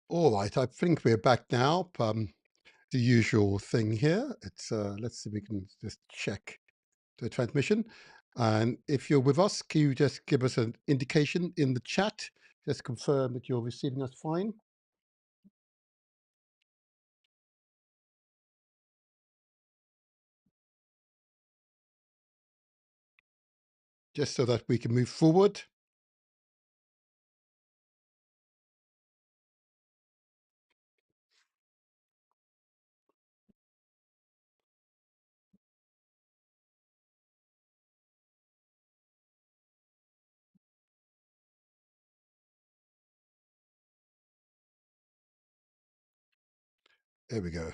All right, I think we're back now. The usual thing here. It's let's see if we can just check the transmission. And if you're with us, can you just give us an indication in the chat? Just confirm that you're receiving us fine. Just so that we can move forward. There we go.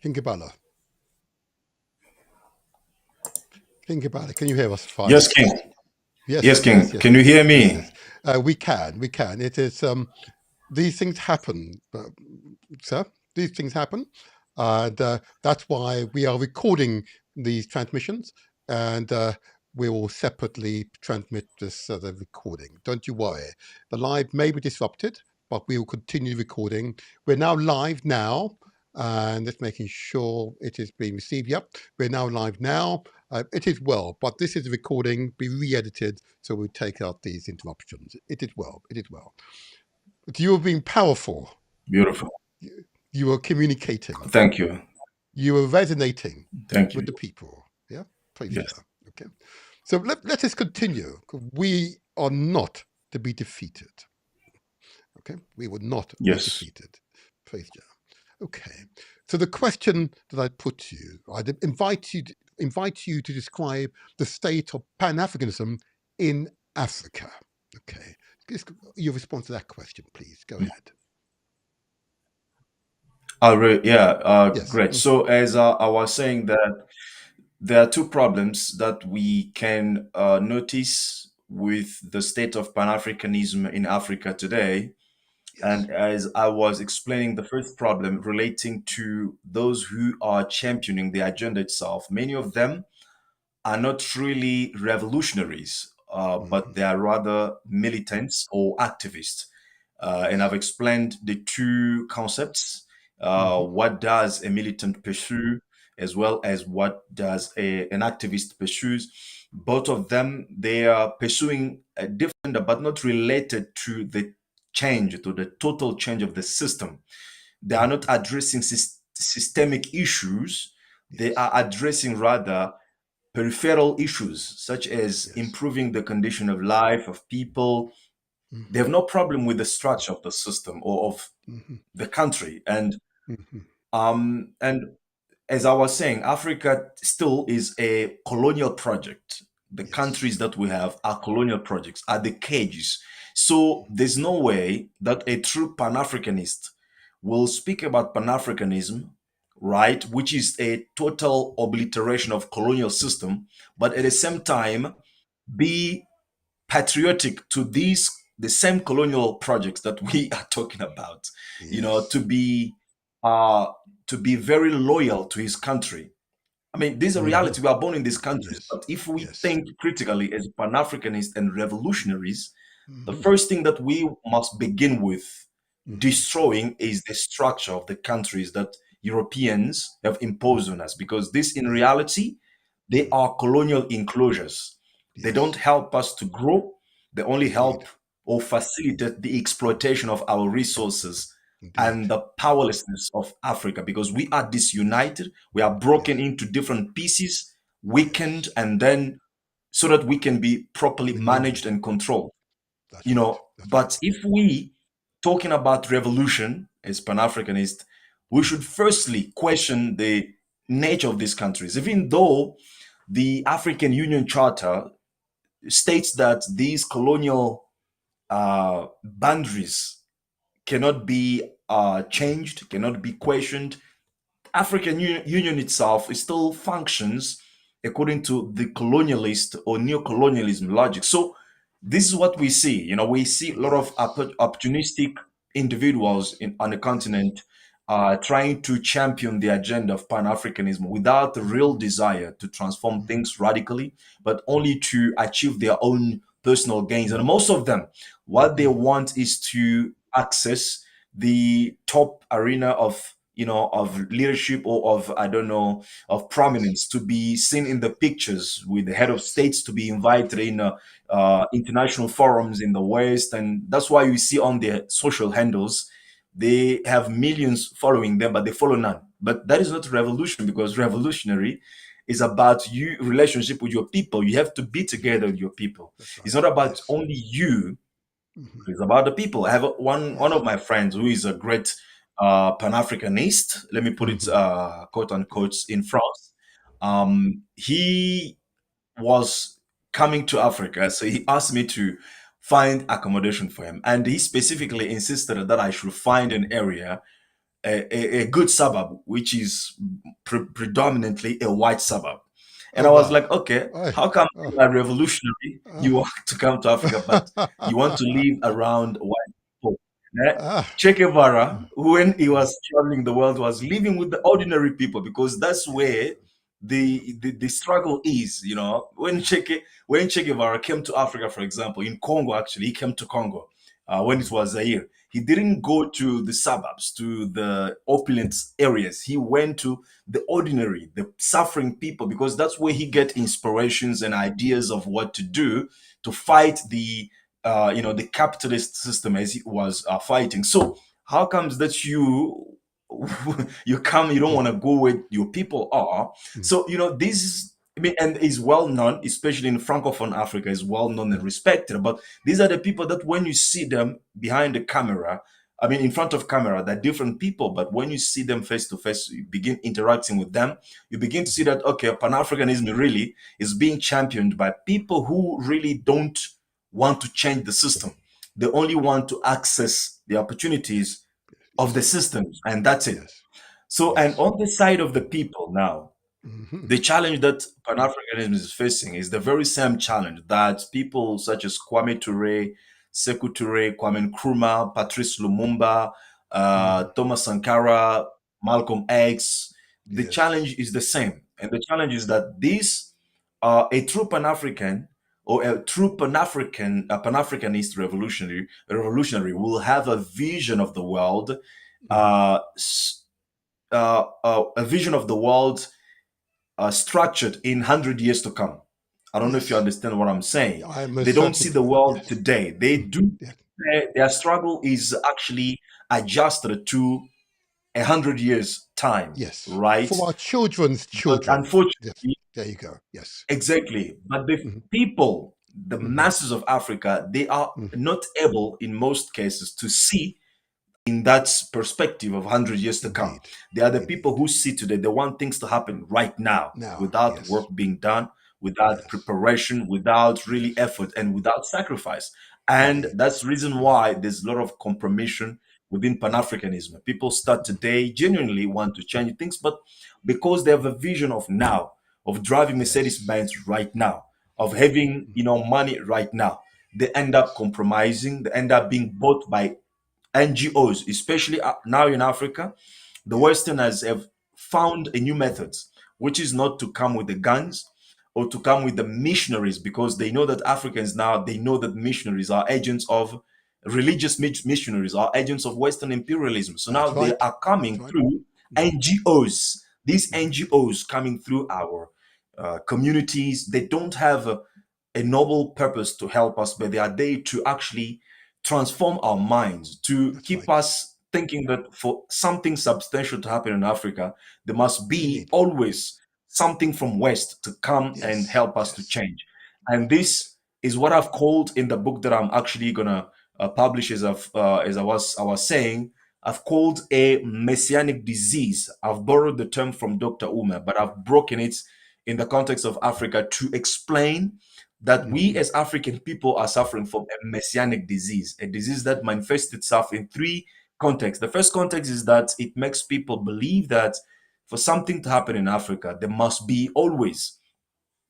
Kinkabala. Kinkabala, can you hear us fine? Yes, King. Yes, Yes, King. yes, yes, Can you hear yes, me? yes. We can, we can. It is these things happen, sir. These things happen, and that's why we are recording these transmissions, and we will separately transmit this the recording. Don't you worry. The live may be disrupted, but we will continue recording. We're now live now, and just making sure it is being received. Yep, we're now live now. It is well, but this is a recording, be re-edited, so we take out these interruptions. It is well. It is well. But you are being powerful. Beautiful. You are communicating. Thank you. You are resonating Thank with you. the people. Yeah, praise Yes. Jah. Okay, so let us continue. We are not to be defeated. Okay, we will not be Yes. defeated. Praise Jah. Okay, so the question that I put to you, I'd invite you to describe the state of Pan-Africanism in Africa. Okay, your response to that question, please. Go ahead. Yeah, Yes. great. So as I was saying that there are two problems that we can notice with the state of Pan-Africanism in Africa today. Yes. And as I was explaining, the first problem relating to those who are championing the agenda itself, many of them are not really revolutionaries, but Mm-hmm. they are rather militants or activists. And I've explained the two concepts. Mm-hmm. What does a militant pursue, as well as what does an activist pursues? Both of them, they are pursuing a different, but not related to the change, to the total change of the system. They are not addressing systemic issues. They Yes. are addressing rather peripheral issues such as Yes. improving the condition of life of people. They Mm-hmm. have no problem with the structure of the system or of Mm-hmm. the country. And Mm-hmm. and as I was saying, Africa still is a colonial project. The Yes. countries that we have are colonial projects, are the cages. So there's no way that a true Pan-Africanist will speak about Pan-Africanism, right, which is a total obliteration of colonial system, but at the Yes. same time be patriotic to these the same colonial projects that we are talking about. You know, Yes. uh to be very loyal to his country. I mean, this is a Mm-hmm. reality. We are born in these countries, Yes. but if we Yes. think critically as Pan-Africanists and revolutionaries, the Mm-hmm. first thing that we must begin with Mm-hmm. destroying is the structure of the countries that Europeans have imposed on us, because this, in Yes. reality, they Mm. are colonial enclosures. They don't Yes. help us to grow, they only Indeed. help or facilitate the exploitation of our resources Indeed. and the powerlessness of Africa, because we are disunited, we are broken Yes. into different pieces, Yes. weakened, and then so that we can be properly managed Renewed. and controlled. That's You right. know, That's right. but if we talking about revolution as Pan-Africanist, we should firstly question the nature of these countries, even though the African Union Charter states that these colonial boundaries cannot be changed, cannot be questioned. African Union itself, it still functions according to the colonialist or neo-colonialism logic. So this is what we see. You know, we see a lot of Yes. opportunistic individuals on the Yes. continent, trying to champion the agenda of Pan-Africanism without the real desire to transform Mhm. things radically, but only to achieve their own personal gains. And Mhm. most of them, what they Mhm. want is to access the top arena of, of leadership, or of, I don't know, of Yes. prominence, to be seen in the pictures with the head of Yes. states, to be invited in international forums in the West. And that's why you see on their social handles they have millions following them, but they follow none. But that is not revolution, because revolutionary is about you relationship with your people. You have to be together with your people. That's It's right. not about Yes. only you. Mhm. It's about the people. I have one Yes. of my friends who is a great Pan-Africanist. Let me put it Mhm. quote Yeah. unquote in France. He was coming to Africa, so he asked me to find accommodation for him, and he Mhm. specifically insisted that I should find an area, a good suburb, which is predominantly a white suburb. And Oh I was wow. like, okay, I. how come Oh. you are revolutionary? Ah. You want to come to Africa, but you want to live around white people. Ah. Che Guevara, Mm. when he Mm. was traveling the world, was living with the ordinary people, because that's Yes. where the struggle is. When Che Guevara came to Africa, for example, in Congo, actually, he came to Congo when it Mm. was Zaire. He didn't go to the suburbs, to the opulent areas. He went to the ordinary, the suffering people, because that's where he get Yes. inspirations and ideas of what to do to Mhm. fight the capitalist system as he was fighting. So how comes that you don't want Mm. to go where your people are? Mm. So this is, I mean, and is well known, especially in Francophone Africa, is well known and Mm. respected. But these are the people that when you see them behind the camera, I mean, in front of camera, they're different people. But when you see them face to face, you begin interacting with them. You begin to see Mhm. that, okay, Pan Africanism really is being championed by people who really don't want to change the system. They only want to access the opportunities of the Yes. systems, and that's it. Yes. So, and Yes. on the side of the people now, Mhm. the challenge that Pan Africanism is facing is the very same challenge that people such as Kwame Ture, Sekou Ture, Kwame Nkrumah, Patrice Lumumba, Mm. Thomas Sankara, Malcolm X. The Yes. challenge is the same, and the challenge is that this a true Pan African, or a true Pan African, a Pan Africanist revolutionary will have a vision of the world, Mhm. a vision of the world structured in 100 years to come. I don't know if you Yes. understand what I'm saying. I They most don't certainly see the do. world Yes. today. They Mhm. do. Yes. Their struggle is actually adjusted to 100 years time, Yes. right? For our children's But children. Yes. unfortunately, There you go. Yes. exactly. But the Mhm. people, the Mhm. masses of Africa, they are Mhm. not able, in most cases, to see in that perspective of 100 years to come. Indeed. They are the people Indeed. who see today, they want things to happen right now Now. without work Yes. being done, without Yes. preparation, without really Yes. effort, and without sacrifice. And Indeed. that's the reason Mhm. why there's a lot of compromission within Pan Mhm. Africanism. People start Mhm. today genuinely want to change things, but because they have a vision of now, of driving Mercedes Yes. Benz right now, of having Mhm. money right now, they end up Yes. compromising, they end up being bought by NGOs, especially now in Africa. The Yeah. Westerners have found a new method, which is not to come with the guns or to come with the missionaries, because they know that Africans now, they know that missionaries are agents of religious missionaries, are agents of Western imperialism. So now That's they right. are That's coming right. through Mhm. NGOs. These Mhm. NGOs coming through our communities, they don't have a noble purpose to help us, but they are there to actually transform our minds, to That's keep right. us thinking that for something substantial to happen in Africa, there must be Indeed. always something from West to come and Yes. help us to Yes. change. And That's right. this is what I've called in the book that I'm actually gonna publish, as I was saying. I've called a messianic disease. I've borrowed the term from Dr. Uma, but I've broken it in the context of Africa to explain that we Mhm. as African people are suffering from a messianic disease, a disease that manifests itself in three contexts. The first context is that it makes people believe that for something to happen in Africa, there must be always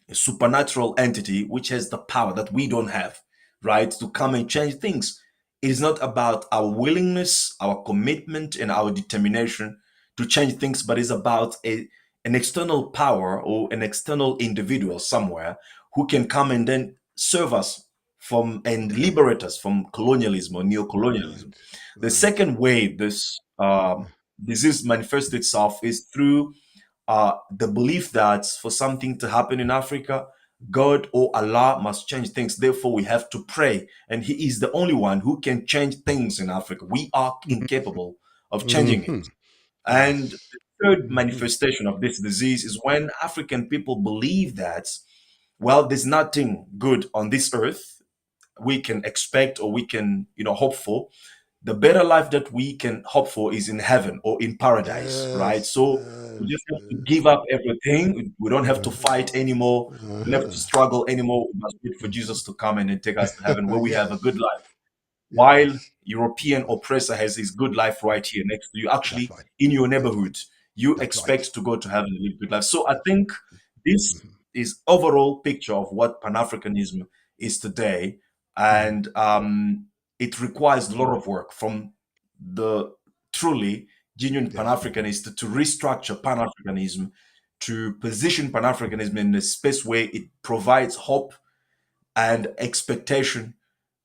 a supernatural entity which has the power that we don't have, right, to come and change things. it is not about our willingness, our commitment, and our determination to change things, but it's about an external power or an external individual somewhere who can come and then serve us from and Okay. liberate us from colonialism or neo-colonialism. Right. The Right. second way this disease manifests itself is through the belief that for something to happen in Africa, God or Allah must change things. Therefore, we have to pray. And He is the only one who can change things in Africa. We are incapable of changing it. Mm-hmm. And Yes. the third Mm-hmm. manifestation of this disease is when African people believe that, well, there's nothing good on this earth we can expect or we can, hope for. The better life that we can hope for is in heaven or in paradise, right? Yes. So we Yes. just have to Yes. give up everything. We don't have to fight anymore. We don't have to Uh-huh. struggle anymore. We must wait for Jesus to come and then take us to heaven where we have a Yes. good life. While Yes. European oppressor has his good life right here next to you, That's actually right. in your That's right. neighborhood, you That's right. expect to go to heaven and live good life. So I think this Mhm. is overall picture of what Pan-Africanism is today, Mhm. and it requires a lot of work from the truly genuine Yes. Pan-Africanists to restructure Pan-Africanism, to position Pan-Africanism in a space where it provides hope and expectation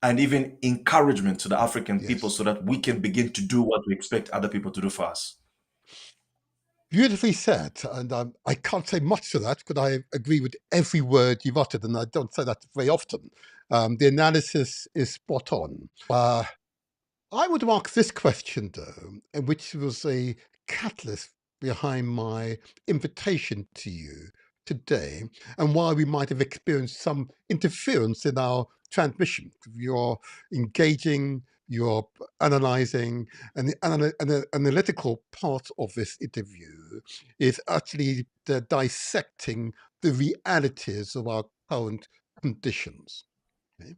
and even encouragement to the African people Yes. so that we can begin to do what we expect other people to do for us. Beautifully said. And I can't say much to that because I agree with every word you've uttered, and I don't say that very often. The analysis is spot on. I would ask this question, though, which was a catalyst behind my invitation to you today, and why we might have experienced some interference in our transmission. You're engaging, you're analyzing, and and the analytical part of this interview is actually the dissecting the realities of our current conditions. Okay?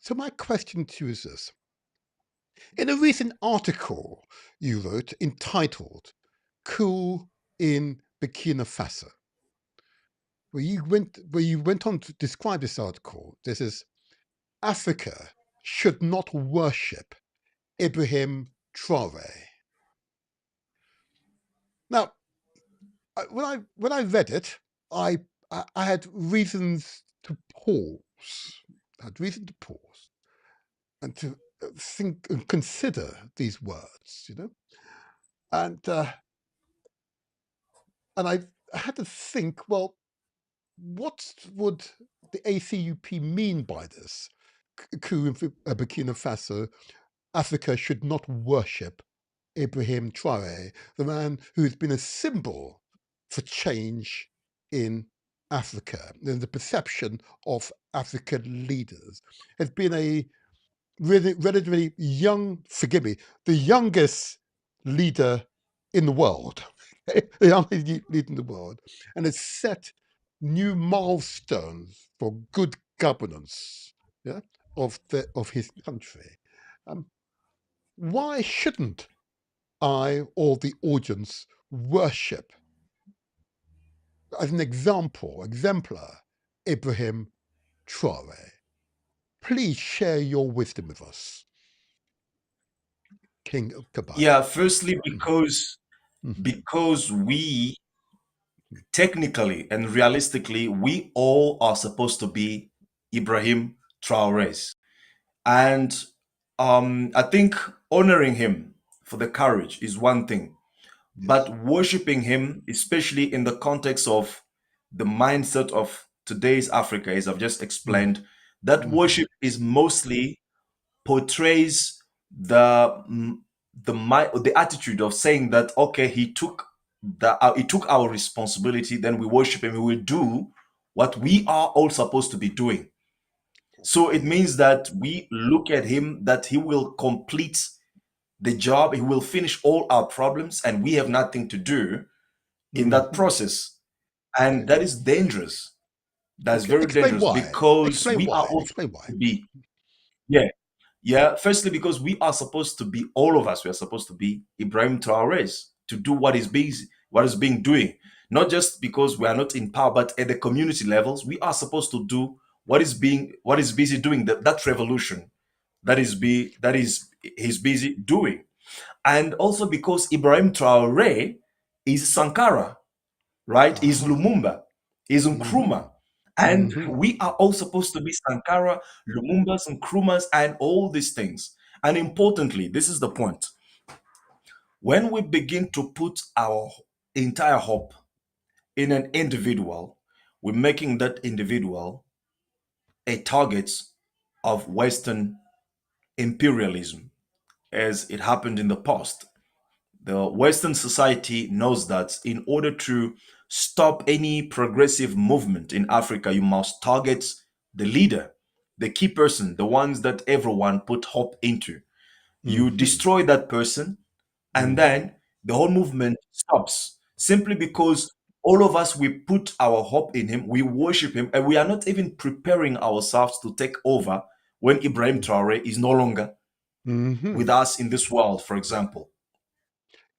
So, my question to you is this. In a recent article you wrote entitled Coup in Burkina Faso, where you went on to describe this article, this is Africa should not worship Ibrahim Traore. Now, when I read it, I had reasons to pause. I had reason to pause and to think and consider these words. And I had to think, well, what would the ACUP mean by this? Coup in Burkina Faso, Africa should not worship Ibrahim Traore, the man who has been a symbol for change in Africa. And the perception of African leaders has been a really relatively young, forgive me, the youngest leader in the world, the youngest leader in the world, and has set new milestones for good governance, yeah, of his country. Um, why shouldn't I or the audience worship as an exemplar, Ibrahim Traore? Please share your wisdom with us, King of Kabaya. Yeah, firstly, Mhm. because we technically and realistically, we all are supposed to be Ibrahim Traores. And I think honoring him for the courage is one thing, Yes. but worshiping him, especially in the context of the mindset of today's Africa, as I've just Mm, explained, that mhm. worship is mostly portrays the the attitude of saying that okay, he took our responsibility, then we worship him, we will do what we are all supposed to be doing. So it Okay. means that we look at him, that he will complete the job, he will finish all our problems, and we have nothing to do in that Mhm. process. And Okay. that is dangerous. That's Okay. very Explain dangerous why. because Explain we are why. also Explain why. to be, yeah, yeah. Firstly, because we are supposed to be, all of us, we are supposed to be Ibrahim Traores to do what is being doing. Not just because we are not in power, but at the community levels, we are supposed to do what is busy doing that revolution that is he's busy doing. And also because Ibrahim Traore is Sankara, right? Is Uh-huh. Lumumba, is Mm-hmm. Nkrumah. And Mm-hmm. we are all supposed to be Sankara, Lumumbas, Nkrumas, and all these things. And importantly, this is the point. When we begin to put our entire hope in an individual, we're making that individual a target of Western imperialism, as it happened in the past. The Western society knows that in order to stop any progressive movement in Africa, you must target the leader, the key person, the ones that everyone put hope into. You Mm-hmm. destroy that person, and Mm-hmm. then the whole movement stops simply because all of us we put our hope in him, we worship him, and we are not even preparing ourselves to take over when Ibrahim Traore is no longer with Mm-hmm. us in this world, for example.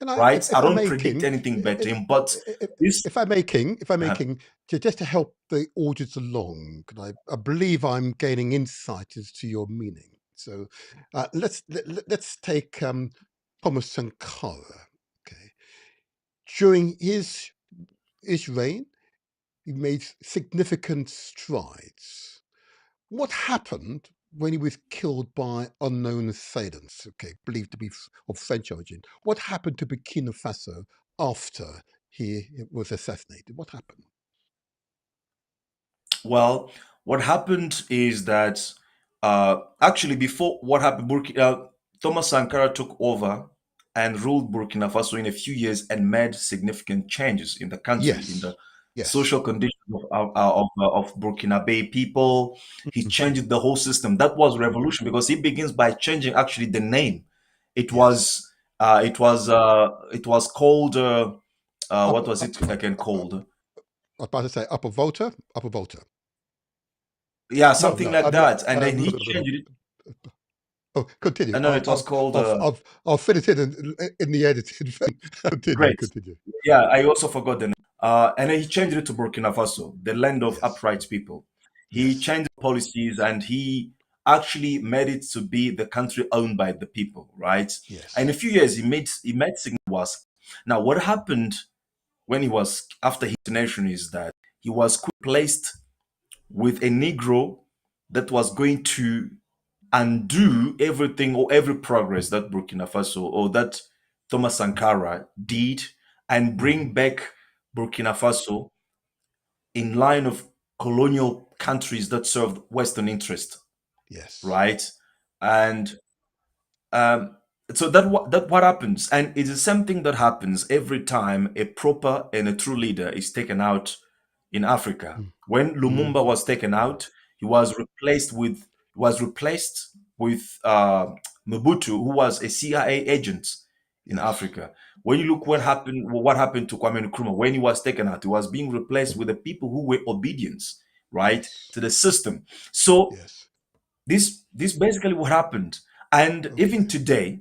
And I, Right? I if I don't may, predict King, anything about him, but this. if I may, King, if I may, uh, King, just to help the audience along, 'cause I believe I'm gaining insight as to your meaning. So let's take Thomas Sankara. Okay, during his reign, he made significant strides. What happened when he was killed by unknown assailants, okay, believed to be of French origin? What happened to Burkina Faso after he was assassinated? What happened? Well, what happened is that actually before what happened, Thomas Sankara took over and ruled Burkina Faso in a few years and made significant changes in the country, in Yes, the yes. social conditions of Burkinabe people. He Hmm. changed the whole system. That was revolution because he begins by changing actually the name. It Yes. was it was called Up, what was it again called? I was about to say Upper Volta, Upper Volta. Yeah, No, something no. like that. And then he changed it. Oh, continue. No, it was called I'll fit it in the edited version. Continue, Great. continue. Yeah, I also forgot the name. And then he changed it to Burkina Faso, the land of Yes, upright people. He yes, changed policies and he actually made it to be the country owned by the people, right? And in yes. a few years, he made signal was. Now, what happened when he was after his nation is that he was placed with a Negro that was going to undo everything or every progress that Burkina Faso or that Thomas Sankara did and bring Hmm. back Burkina Faso in line of colonial countries that served Western interest, Yes. right? And um, so that what happens, and it's the same thing that happens every time a proper and a true leader is taken out in Africa. When Lumumba Mm-hmm. was taken out, he was replaced with Mobutu, who was a CIA agent in Yes, Africa. When you look yes, what happened to Kwame Nkrumah when he was taken out, he was being replaced with the people who were obedient, right, yes, to the system. So yes. this basically what happened. And even Okay. today,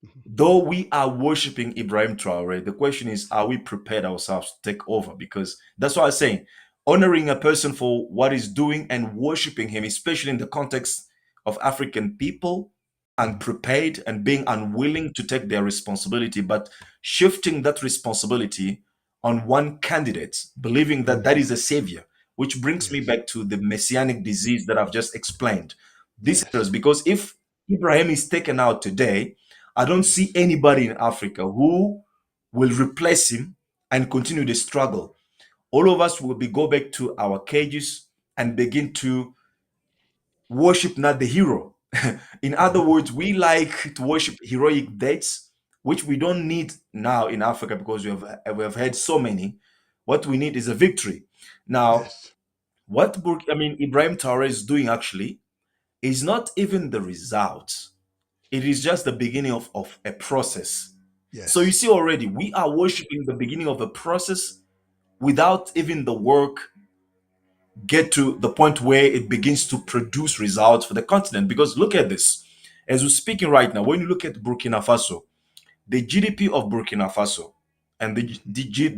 Mhm. though we are worshiping Ibrahim Traore, the question is, are we prepared ourselves to take over? Because that's what I'm saying. Honoring a person for what he's doing and worshiping him, especially in the context of African people, Mhm. unprepared and being unwilling to take their responsibility, but shifting that responsibility on one candidate, believing that that Mhm. is a savior, which brings me Yes, back to the messianic disease that I've just explained. This is yes, because if Ibrahim is taken out today, I don't see yes, anybody in Africa who will replace him and continue the struggle. All of us will be go back to our cages and begin to worship not the hero. In other Mhm. words, we like to worship heroic deeds, which we don't need now in Africa because we have had so many. What we need is a victory. Now, Yes, Ibrahim Traore is doing actually is not even the result. It is just the beginning of a process. So you yes, see already, we are worshiping the beginning of a process without even the work get to the point where it begins to produce results for the continent. Because look at this. As we're speaking right now, when you look at Burkina Faso, the GDP of Burkina Faso and Mhm. the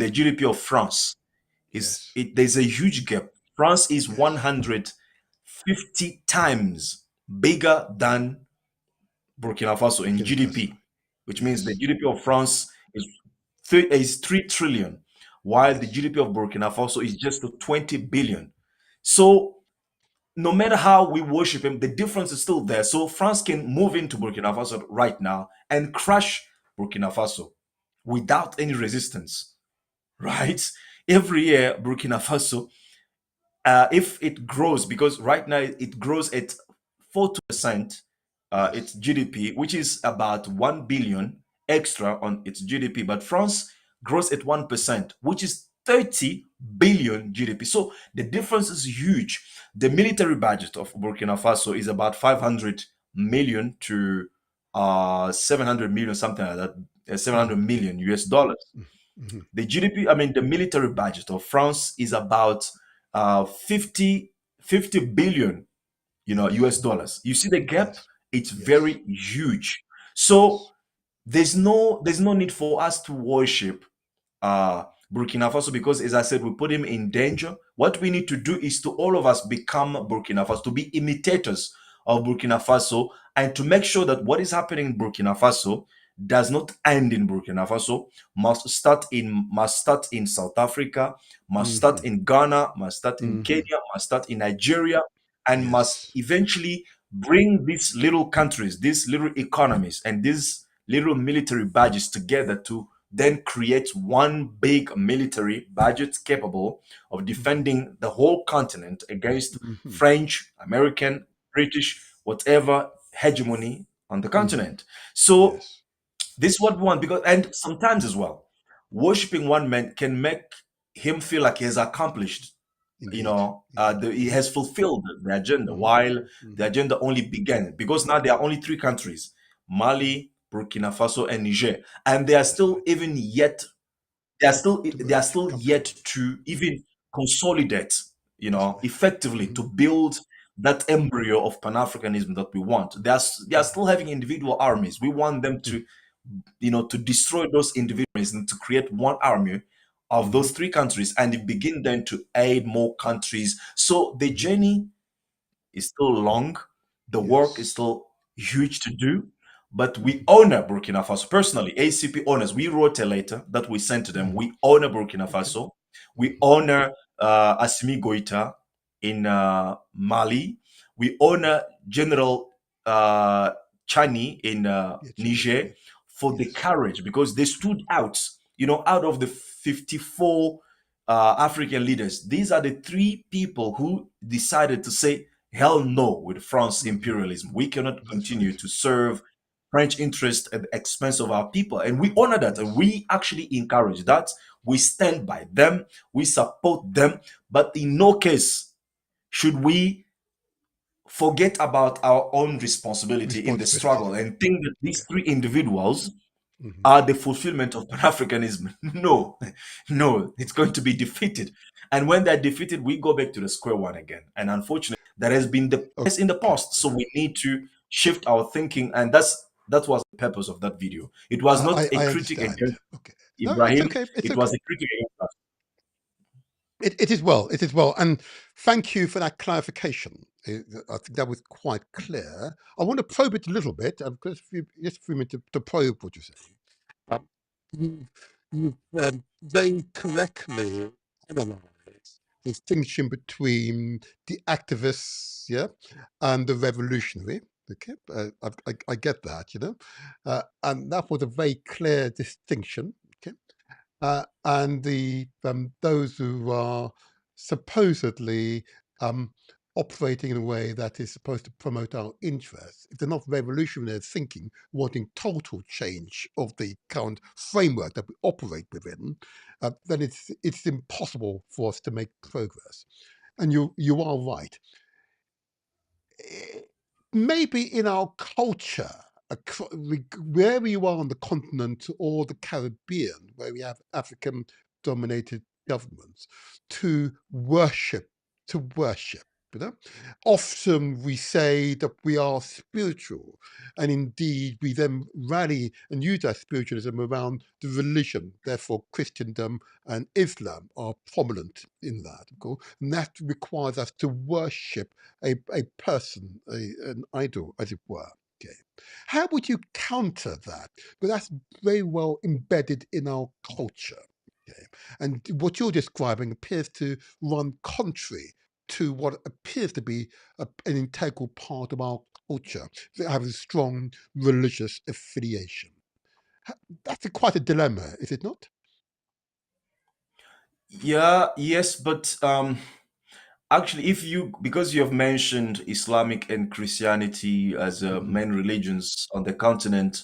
GDP of France Yes, there's a huge gap. France is yes, 150 times bigger than Burkina Faso in Burkina Faso. GDP, which means the Yes. GDP of France is 3 trillion, while the Yes. GDP of Burkina Faso is just 20 billion. So no matter how we worship him, the difference is still there. So France can move into Burkina Faso right now and crush Burkina Faso without any resistance, right? Every year, Burkina Faso, if it grows, because right now it grows at 40%, its Yes. GDP, which is about 1 billion extra on its GDP, but France grows at 1%, which is 30 billion GDP. So the difference is huge. The military budget of Burkina Faso is about 500 million to 700 million, something like that, 700 Mm-hmm. million US dollars. Mm-hmm. The GDP, I mean, the military budget of France is about 50 billion, US Yes. dollars. You see the gap? Yes. It's Yes. very huge. So Yes. there's no need for us to worship uh, Burkina Faso because, as I said, we put him in danger. What we need to do is to all of us become Burkina Faso, to be imitators of Burkina Faso, and to make sure that what is happening in Burkina Faso does not end in Burkina Faso, must start in South Africa, must Mm-hmm. start in Ghana, must start in Mm-hmm. Kenya, must start in Nigeria, and must Yes. eventually bring these little countries, these little economies, and these little military badges together to then create one big military budget capable of defending the whole continent against Mm-hmm. French, American, British, whatever hegemony on the Mm-hmm. continent. So Yes. this is what we want because, and sometimes as well, worshiping one man can make him feel like he has accomplished, Indeed. Indeed. he Mm-hmm. has fulfilled the agenda, Mm-hmm. while the Mm-hmm. agenda only began because now there are only three countries: Mali, Burkina Faso, and Niger, and That's right. they are To still come yet together. to even consolidate, That's right. effectively Mm-hmm. to build that embryo of Pan-Africanism that we want. They are still having individual armies. We want them to, to destroy those individuals and to create one army of Mm-hmm. those three countries and begin then to aid more countries. So the Mm-hmm. journey is still long. The work is Yes. still huge to do, but we Mm-hmm. honor Burkina Faso. Personally, ACP honors. We wrote a letter that we sent to them. Mm-hmm. We honor Burkina Okay. Faso. We Mm-hmm. honor Assimi Goïta in Mali. We honor General uh, Chani in Yeah, Chani. Niger Yeah. for the Yes. courage because they stood out. Out of the 54 African leaders, these are the three people who decided to say, hell no with France Mm-hmm. imperialism. We cannot That's right. continue to serve French interests at the expense of our people. And we honor that and Yes. we actually encourage that. We stand by them, we support them. But in no case should we forget about our own responsibility in the Responsibility. struggle and think that these Okay. three individuals Mm-hmm. are the fulfillment of Pan-Africanism. No, no, it's going to be defeated. And when they're defeated, we go back to the square one again. And unfortunately, that has been the case in the Okay. past. So we need to shift our thinking, and that was the purpose of that video. It was not a I critic understand. against Okay. No, it's Ibrahim; okay. It's it was okay. a critic against us. It is well. It is well. And thank you for that clarification. I think that was quite clear. I want to probe it a little bit. Just for me to probe what you say. Um, you, you've very correctly analysed the distinction between the activists, yeah, and the revolutionary. Okay, I get that, and that was a very clear distinction. Okay, and the those who are supposedly um, operating in a way that is supposed to promote our interests, if they're not revolutionary thinking, wanting total change of the current framework that we operate within, then it's impossible for us to make progress. And you are right. Eh, Maybe in our culture, wherever you are on the continent or the Caribbean, where we have African dominated governments, to worship, to worship. You know? Often we say that we are spiritual, and indeed we then rally and use our spiritualism around the religion. Therefore, Christendom and Islam are prominent in that, of course, and that requires us to worship a person, an idol, as it were. Okay. How would you counter that? But that's very well embedded in our culture. Okay. And what you're describing appears to run contrary to what appears to be an integral part of our culture, having a strong religious affiliation. That's quite a dilemma, is it not? Yeah, yes, but actually, if you because you have mentioned Islamic and Christianity as Mm, main religions on the continent,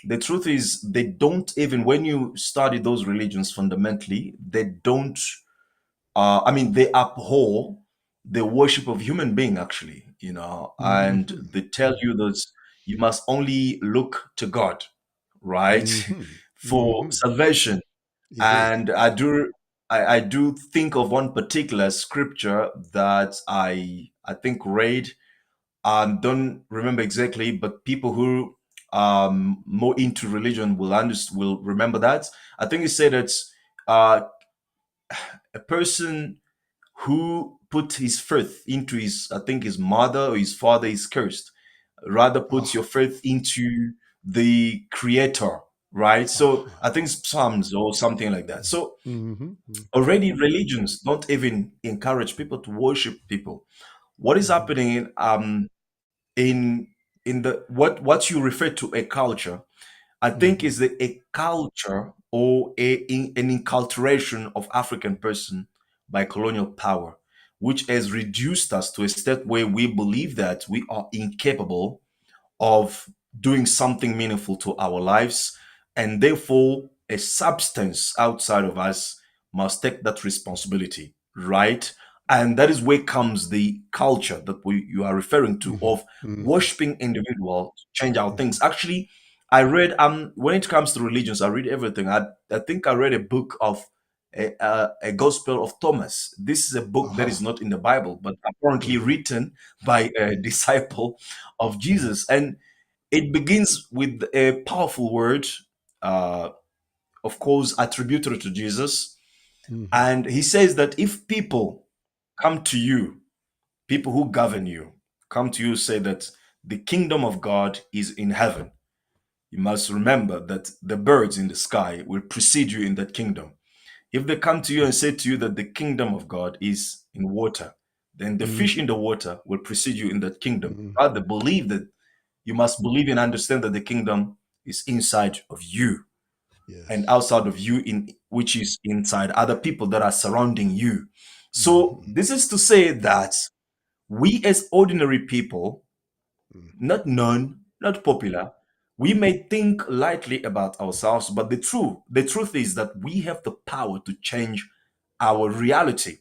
the truth is they don't even when you study those religions fundamentally, they don't. I mean, they abhor the worship of human being actually, and mhm, they tell you that you must only look to God, right, mhm, for mhm. salvation. Indeed. And I do think of one particular scripture that I think read. Don't remember exactly, but people who more into religion will remember that. I think it said that uh, a person who put his faith into his, I think his mother or his father is cursed. Rather put your Ah, faith into the creator, right? So aha. I think it's Psalms or something like that. So Mhm, already religions don't even encourage people to worship people. What is mhm, happening in in the what you refer to a culture, I think mhm, is a culture or an enculturation of African person by colonial power, which has reduced us to a state where we believe that we are incapable of doing something meaningful to our lives, and therefore a substance outside of us must take that responsibility, right? And that is where comes the culture that you are referring to mhm, of mhm, worshiping individual to change our mhm. things. Actually, I read when it comes to religions, I read everything. I think I read a book of a Gospel of Thomas. This is a book that is Aha. not in the Bible, but apparently Mhm, written by a disciple of mhm, Jesus. And it begins with a powerful word, uh, of course, attributed to Jesus. mhm, And he says that if people come to you, people who govern you, come to you, say that the kingdom of God is in heaven, you must remember that the birds in the sky will precede you in that kingdom. If they come to you and say to you that the kingdom of God is in water, then the fish in mhm, the water will precede you in that kingdom. mhm. Rather, believe that you must believe and understand that the kingdom is inside of you and Yes. outside of you, in which is inside other people that are surrounding you. So Mhm, this is to say that we as ordinary people, mhm. not known, not popular, we may think lightly about ourselves, but the truth is that we have the power to change our reality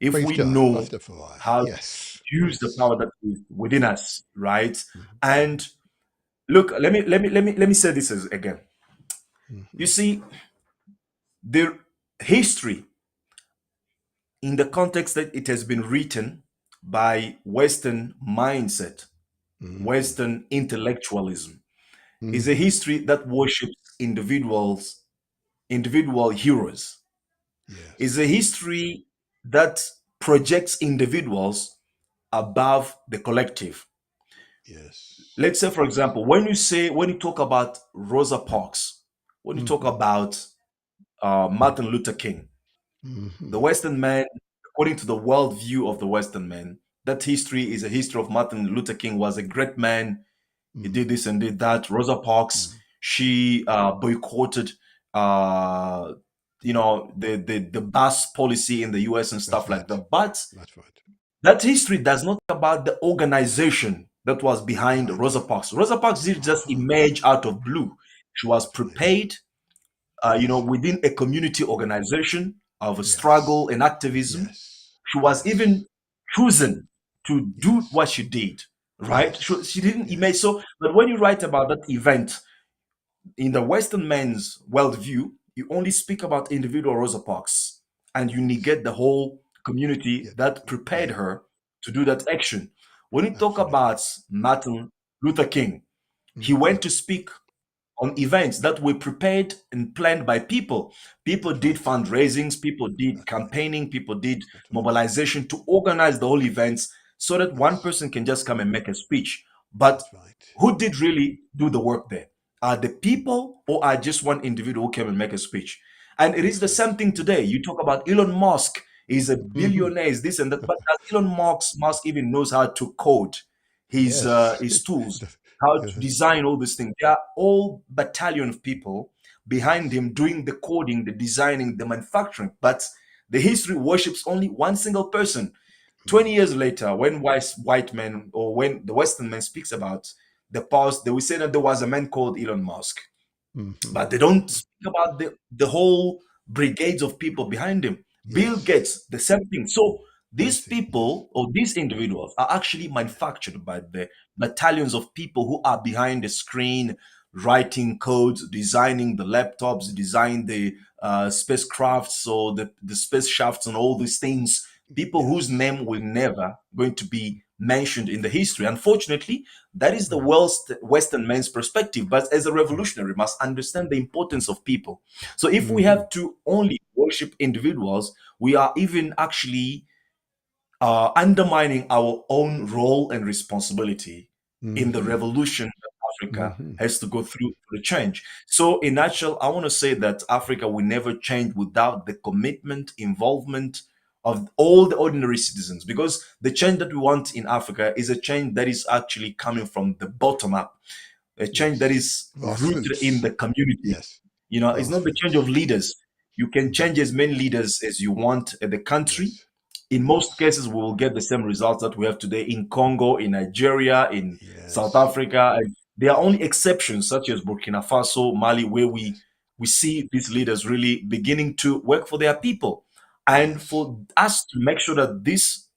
if Please we do. know Rastafari. how to Yes. use the Yes. power that is within us, right? Mhm, mhm, And look, let me say this again. You mhm, see, the history in the context that it has been written by Western mindset, mhm, Western intellectualism, is a mhm. history that worships individuals, individual heroes. Is a Yes. history that projects individuals above the collective. Yes. Let's say, for Yes. example, when you talk about Rosa Parks, when you talk Mhm, about Martin Luther King, the mhm, Western man, according to the worldview of the Western man, that history is a history of Martin Luther King was a great man. He did mhm, this and did that. Rosa Parks, mhm. she boycotted, uh, the bus policy in the U.S. and That's stuff like right. that. But That's right. that history does not talk about the organization that was behind Right. Rosa Parks. Rosa Parks did just Aha. emerge out of blue. She was That's right. prepared, Yes. within a community organization of a struggle Yes. and activism. Yes. She was even Yes. chosen to do Yes. what she did, right? Yes. She didn't emerge. Yes. So, but when you write about that event in the Western man's worldview, you only speak about individual Rosa Parks and you Yes. negate the whole community Yeah. that prepared Yeah. her to do that action. When you talk Absolutely. about Martin Luther King, he Mhm. went to speak on events that were prepared and planned by people. People That's did right. fundraisings, people did That's right. campaigning, people did That's right. mobilization to organize the whole events so that one Yes. person can just come and make a speech. But That's right. who did really do the work there? Are the people or are just one individual who came and make a speech? And it is That's the right. same thing today. You talk about Elon Musk, he's a Hmm. billionaire, is this and that. But does Musk even knows how to code Yes. his tools, That- how to yes. design all these things? There are all battalion of people behind Yes. him doing the coding, the designing, the manufacturing. But the history worships only one single person. 20 Mm. years later, when white men or when the Western man speaks about the past, they will say that there was a man called Elon Musk, but they Mhm. don't speak about the whole brigades of people behind him. Bill Yes. Gates, the same thing. So I these see. Yes. people or these individuals are actually manufactured by the battalions of people who are behind the screen, writing codes, designing the laptops, designing the spacecrafts or the space shafts and all these things. People whose Yes. name will never going to be mentioned in the history. Unfortunately, that is the Mm. Western man's perspective. But as a Mm. revolutionary, must understand the importance of people. So if we Mhm. have to only worship individuals, we are even actually undermining our own role and responsibility in the Mhm. revolution that Africa Mhm. has to go through for the change. So, in nutshell, I want to say that Africa will never change without the commitment, involvement of all the ordinary citizens, because the change that we want in Africa is a change that is actually coming from the bottom up, a change that Yes. is rooted in Grassroots. the community. Yes. You know, it's not the change of Grassroots. leaders. You can Mhm. change as many leaders as you want at the country. Yes. In most Yes. cases, we will get the same results that we have today in Congo, in Nigeria, in South Yes. Africa. And there are only exceptions, such as Burkina Faso, Mali, where Yes. we see these leaders really beginning to work for their people. And Yes. for us to make sure that these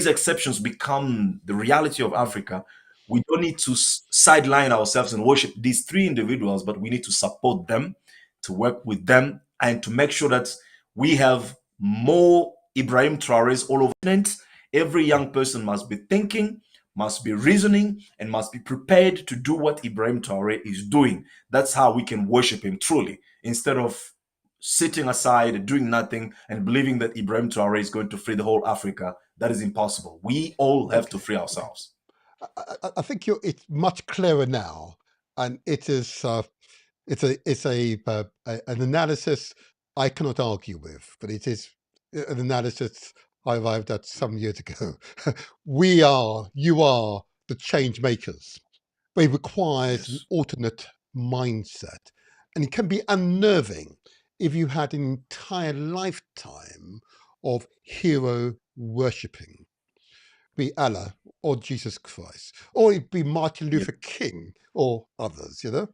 exceptions become the reality of Africa, we don't need to sideline ourselves and worship these three individuals, but we need to support them, to work with them, and to make sure that we have more Ibrahim Traores all over the continent. Every young person must be thinking, must be reasoning, and must be prepared to do what Ibrahim Traore is doing. That's how we can worship him truly, instead of sitting aside, doing nothing, and believing that Ibrahim Traore is going to free the whole Africa. That is impossible. We all have to Okay. free Okay. ourselves. I think it's much clearer now, and it is. An analysis I cannot argue with, but it is an analysis I arrived at some years ago. You are the change makers, but it requires an Yes. alternate mindset, and it can be unnerving if you had an entire lifetime of hero worshipping, be Allah or Jesus Christ, or it be Martin Yeah. Luther King or others, or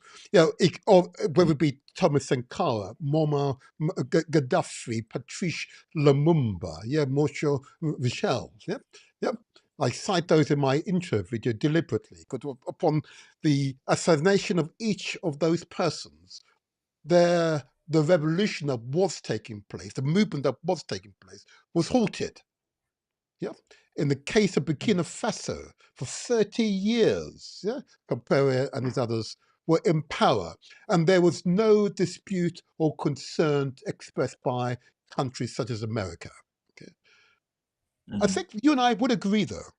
whether it be Thomas Sankara, Gaddafi, Patrice Lumumba, Moshe Michel, yeah. I cite those in my intro video deliberately because upon the assassination of each of those persons, the revolution that was taking place, the movement that was taking place, was halted. Yeah. In the case of Burkina Faso, for 30 years, Compaore and his others were in power, and there was no dispute or concern expressed by countries such as America. Okay. I Mhm. think you and I would agree, though,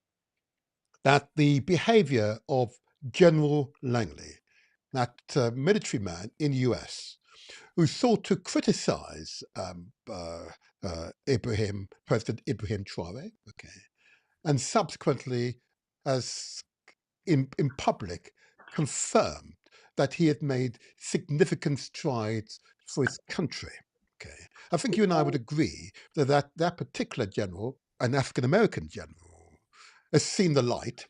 that the behavior of General Langley, that military man in the US, who sought to criticize President Ibrahim Traore, okay, and subsequently, as in public, confirmed that he had made significant strides for his country. Okay, I think you and I would agree that particular general, an African American general, has seen the light,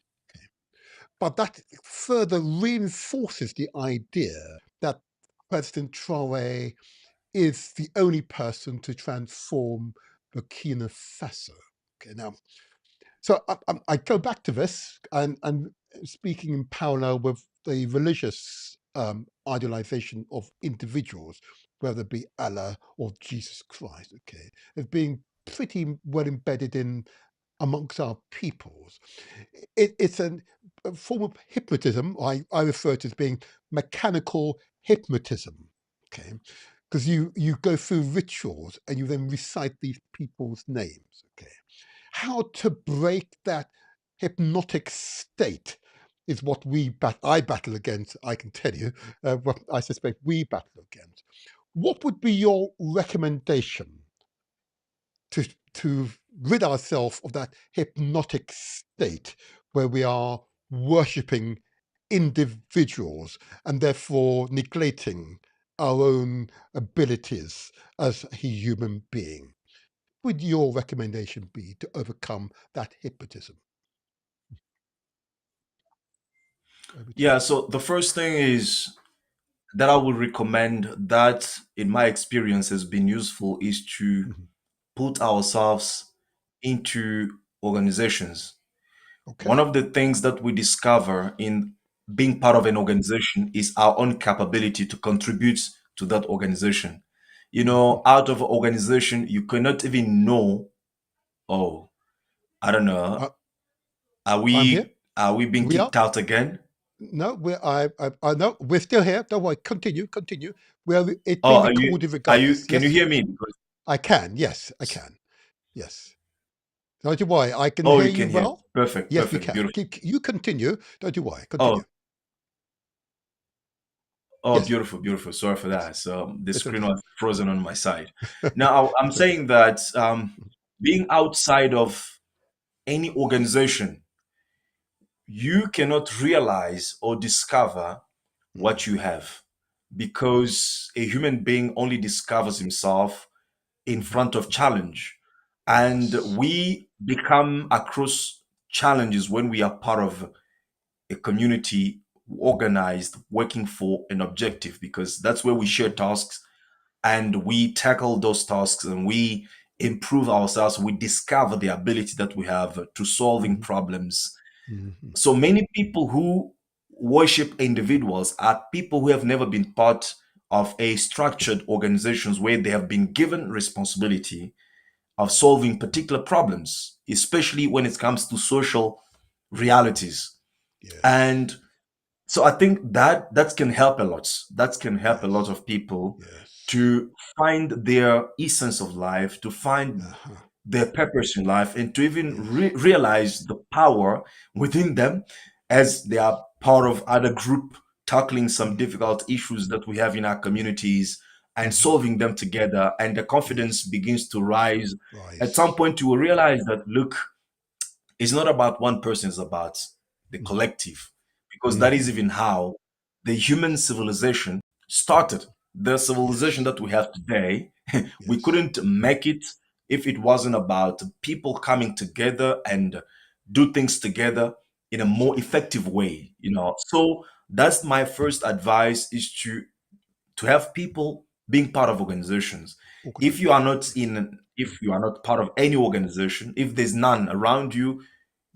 but that further reinforces the idea that President Traore is the only person to transform Burkina Faso. Okay, now so I go back to this and speaking in parallel with the religious idealization of individuals, whether it be Allah or Jesus Christ, okay, as being pretty well embedded in amongst our peoples. It's a form of hypnotism. I refer to it as being mechanical hypnotism. Okay, because you go through rituals and you then recite these people's names. Okay, how to break that hypnotic state is what I battle against. I can tell you what I suspect we battle against. What would be your recommendation to rid ourselves of that hypnotic state where we are worshipping individuals and therefore neglecting our own abilities as a human being? Would your recommendation be to overcome that hypnotism? Over to you. Yeah, so the first thing is that I would recommend that, in my experience, has been useful is to Mhm. put ourselves into organizations. Okay. One of the things that we discover in being part of an organization is our own capability to contribute to that organization. You know, Mhm. out of an organization, you cannot even know, oh, I don't know, I, are I'm here. we being We are. kicked out again? No, I no, we're still here. Don't worry. Continue. Continue. It's Oh, being recorded are you, regardless. can you Yes, hear me? Because, I can. Yes, I can. Yes. Don't you worry. I can oh, hear you you can hear. well. Perfect, Yes, we perfect, can. beautiful. You continue. Don't you worry. Oh, Continue. oh, Yes, beautiful, beautiful. Sorry for yes. that. So the It's screen okay. was frozen on my side. Now, I'm It's okay. saying that being outside of any organization, you cannot realize or discover what you Mhm. have, because a human being only discovers himself in Mhm. front of challenge. And Yes. we become across challenges when we are part of a community organized, working for an objective, because that's where we share Mhm. tasks and we tackle those tasks and we improve ourselves. We discover the ability that we have to solving Mhm. problems. Mhm. So many people who worship individuals are people who have never been part of a structured organizations where they have been given responsibility of solving particular problems, especially when it comes to social realities. Yes. And so I think that that can help a lot. That can help a lot Yes. of people Yes. to find their essence of life, to find Uh-huh. their purpose in life, and to even Yes. realize the power within them as they are part of other group tackling some Mhm. difficult issues that we have in our communities and Mhm. solving them together, and the confidence Yes. begins to rise. At some Rise. point you will realize that, look, it's not about one person, it's about the Mhm. collective, because that is Mhm. even how the human civilization started. The civilization Yes. that we have today, we Yes. couldn't make it if it wasn't about people coming together and do things together in a more Absolutely. effective way, you know. So that's my first advice, is to have people being part of organizations. If you are Organization. not Yes. in, if you are not part of any organization, if there's none around you,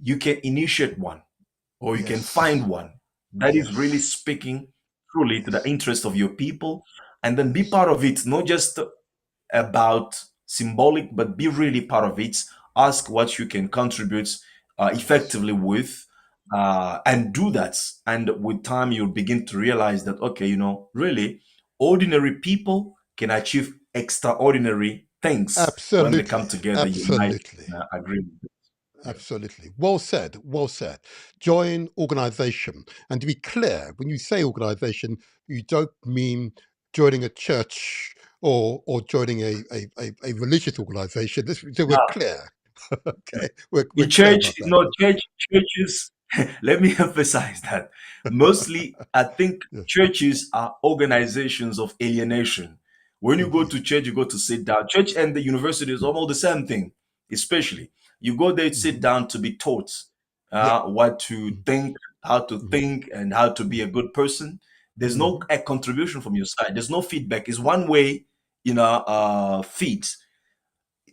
you can initiate one or you can Yes. find one that is really Yes. speaking truly to the Yes. interest of your people, and then be Yes. part of it, not just about symbolic, but be really part of it. Ask what you can contribute Yes. effectively with, and do that. And with time, you'll begin to realize that, okay, you know, really, ordinary people can achieve extraordinary things when they come Absolutely. together, unite, Absolutely. agree with it. Yeah. Absolutely. Well said. Well said. Join organization. And to be clear, when you say organization, you don't mean joining a church or joining a religious organization. So we're clear. Okay. We're In clear church, about that. no, churches, let me emphasize that. Mostly, I think Yeah, churches are organizations of alienation. When you go to indeed. church, you go to sit down. Church and the university is almost the same thing, especially. You go there to sit Hmm. down to be taught Yeah. what to think, how to Hmm. think, and how to be a good person. There's no Hmm. a contribution from your side. There's no feedback. It's one way, feed.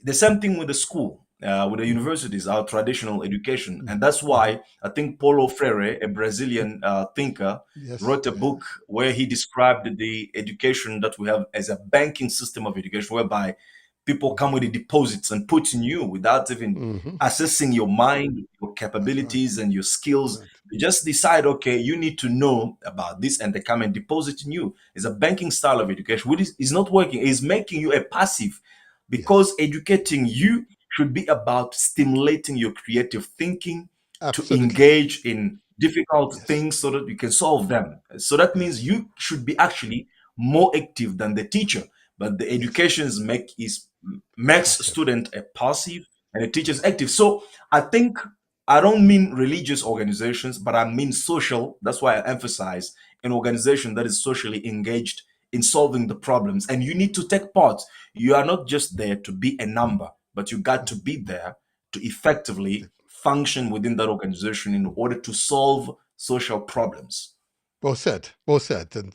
The same thing with the school, with the Hmm. universities, our traditional education. Hmm. And that's Hmm. why I think Paulo Freire, a Brazilian thinker, Yes. wrote a Yes. book where he described the education that we have as a banking system of education, whereby People come with the deposits and put in you without even Mm-hmm. assessing your mind, your That's right. capabilities, and your skills. Right. They just decide, okay, you need to know about this, and they come and deposit in you. It's a banking style of education, which is not working. It's making you a passive, because Yes. educating you should be about stimulating your creative thinking to Absolutely. engage in difficult Yes. things so that you can solve them. So that means Yes. you should be actually more active than the teacher. But the Yes. educations makes Passive. student a passive and the teachers Yes. active. So I think I don't mean religious organizations, but I mean social. That's why I emphasize an organization that is socially engaged in solving the problems. And you need to take part. You are not just there to be a number, but you got to be there to effectively function within that organization in order to solve social problems. Well said. Well said. And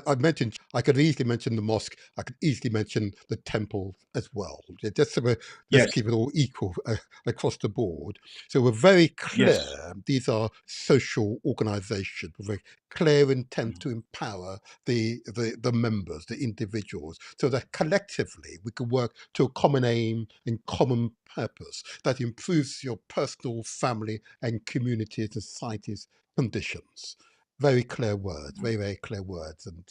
I mentioned church. I could easily mention the mosque. I could easily mention the temple as well. Yeah, just so let's Yes, keep it all equal across the board. So we're very yes. clear. These are social organisations with a clear intent to empower the members, the individuals, so that collectively we can work to a common aim and common purpose that improves your personal, family, and community and society's conditions. Very clear words, very, very clear words, and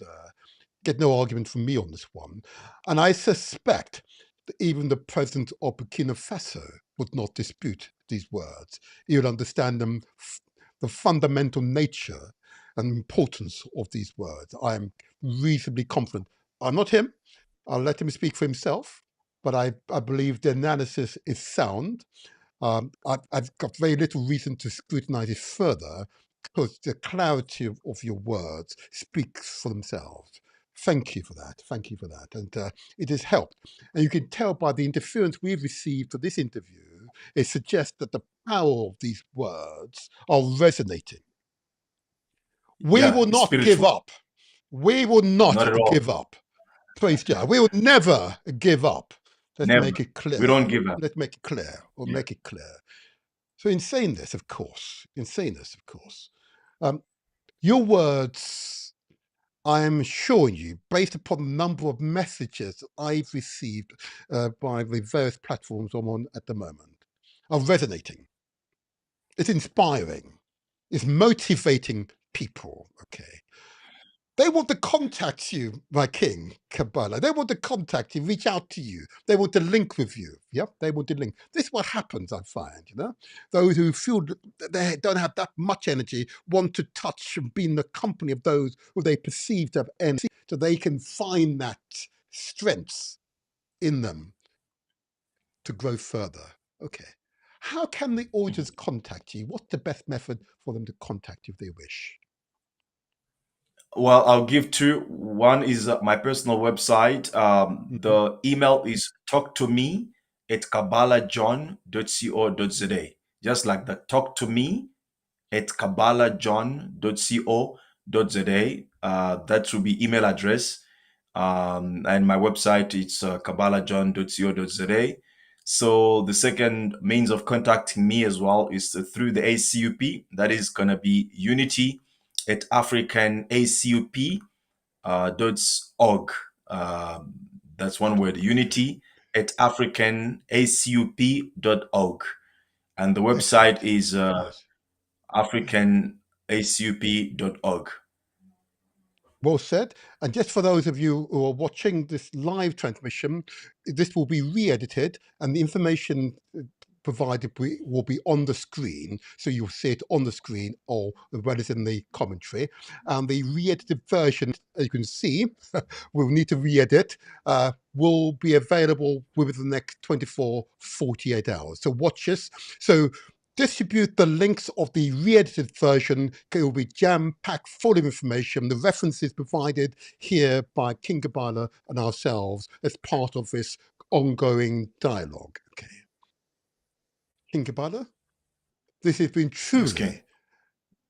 get no argument from me on this one. And I suspect that even the president of Burkina Faso would not dispute these words. He would understand them, the fundamental nature and importance of these words. I am reasonably confident. I'm not him. I'll let him speak for himself, but I believe the analysis is sound. I've got very little reason to scrutinize it further because the clarity of your words speaks for themselves. Thank you for that. Thank you for that. And it has helped. And you can tell by the interference we've received for this interview, it suggests that the power of these words are resonating. We Yeah, will it's not give spiritual. up. We will not Not at all. give up. Praise God. We will never give up. Let's Never. make it We clear. don't give up. Let's make it clear. Or Yeah. make it clear. So in saying this, of course, your words, I am assuring you, based upon the number of messages I've received by the various platforms I'm on at the moment, are resonating. It's inspiring. It's motivating people. Okay. They want to contact you, my king, Kabbalah. They want to contact you, reach out to you. They want to link with you. Yep, they want to link. This is what happens, I find, Those who feel that they don't have that much energy want to touch and be in the company of those who they perceive to have energy, so they can find that strength in them to grow further. Okay. How can the audience contact you? What's the best method for them to contact you if they wish? Well, I'll give two. One is my personal website. Mhm. The email is talk to me at kabbalahjohn.co.za. Just like that, talk to me at kabbalahjohn.co.za. That will be email address. And my website is kabbalahjohn.co.za. So the second means of contacting me as well is through the ACUP. That is going to be unity at africanacup .org. That's one word, unity at africanacup.org. And the website Excellent. is Yes. africanacup.org. Well said. And just for those of you who are watching this live transmission, this will be re-edited and the information provided will be on the screen. So you'll see it on the screen or as well as in the commentary. And the re-edited version, as you can see, we'll need to re-edit, will be available within the next 24, 48 hours. So watch us. So distribute the links of the re-edited version. It will be jam-packed full of information. The references provided here by King Kabbalah and ourselves as part of this ongoing dialogue. Okay. King Kabbalah, this has been Yes, King. truly,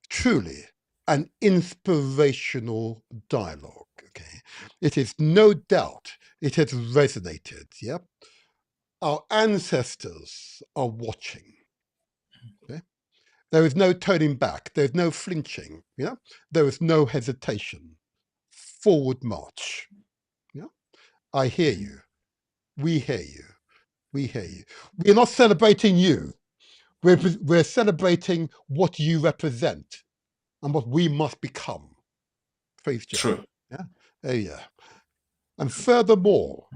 truly an inspirational dialogue. Okay. It is no doubt it has resonated. Yep. Our ancestors are watching. Okay? There is no turning back. There's no flinching. Yeah. There is no hesitation. Forward march. Yeah. I hear you. We hear you. We hear you. We're not celebrating you. We're celebrating what you represent and what we must become. Faith Jar. True. Yeah. Yeah. And furthermore,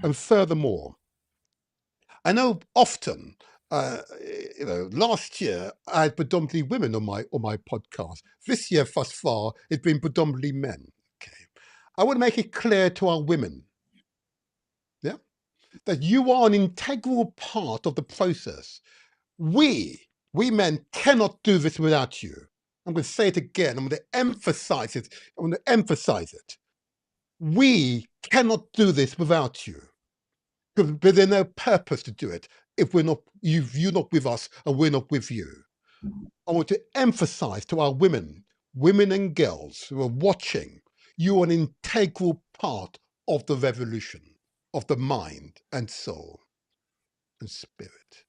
I know often, last year I had predominantly women on my podcast. This year, thus far, it's been predominantly men. Okay, I want to make it clear to our women, yeah, that you are an integral part of the process. We men cannot do this without you. I'm going to say it again. I'm going to emphasize it. We cannot do this without you. But there's no purpose to do it if you're not with us and we're not with you. I want to emphasize to our women and girls who are watching, you are an integral part of the revolution, of the mind and soul and spirit.